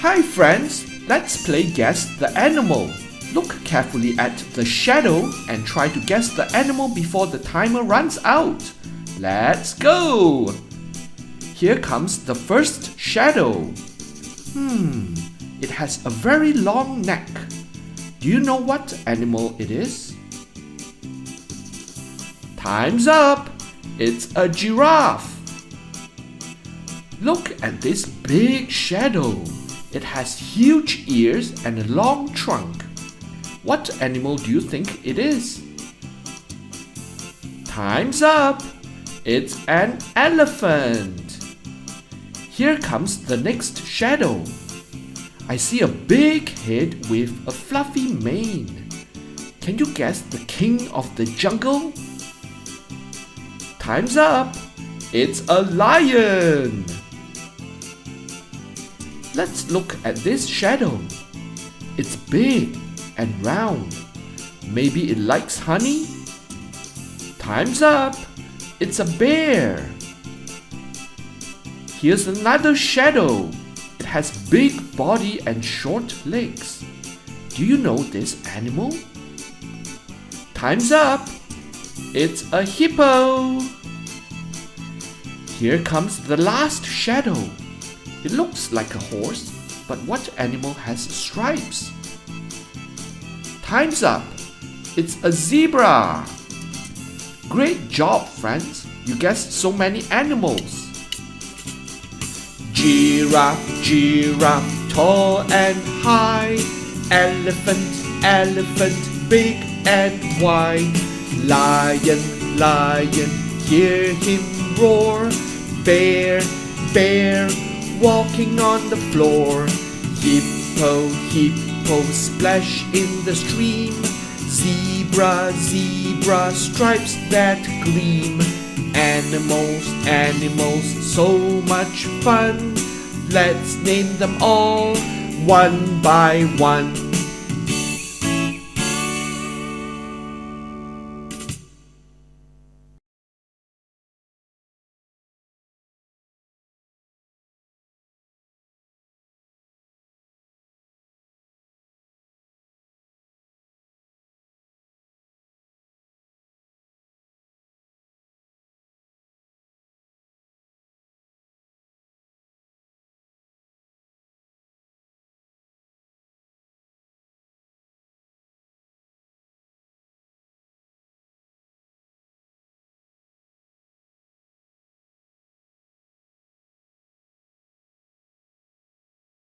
Hi friends, let's play Guess the Animal. Look carefully at the shadow and try to guess the animal before the timer runs out. Let's go! Here comes the first shadow. It has a very long neck. Do you know what animal it is? Time's up! It's a giraffe. Look at this big shadow. It has huge ears and a long trunk. What animal do you think it is? Time's up! It's an elephant. Here comes the next shadow. I see a big head with a fluffy mane. Can you guess the king of the jungle? Time's up! It's a lion. Let's look at this shadow. It's big and round. Maybe it likes honey? Time's up! It's a bear. Here's another shadow. It has big body and short legs. Do you know this animal? Time's up! It's a hippo. Here comes the last shadow. It looks like a horse, but what animal has stripes? Time's up! It's a zebra! Great job, friends! You guessed so many animals. Giraffe, giraffe, tall and high. Elephant, elephant, big and wide. Lion, lion, hear him roar. Bear, bear, walking on the floor. Hippo, hippo, splash in the stream. Zebra, zebra, stripes that gleam. Animals, animals, so much fun. Let's name them all one by one.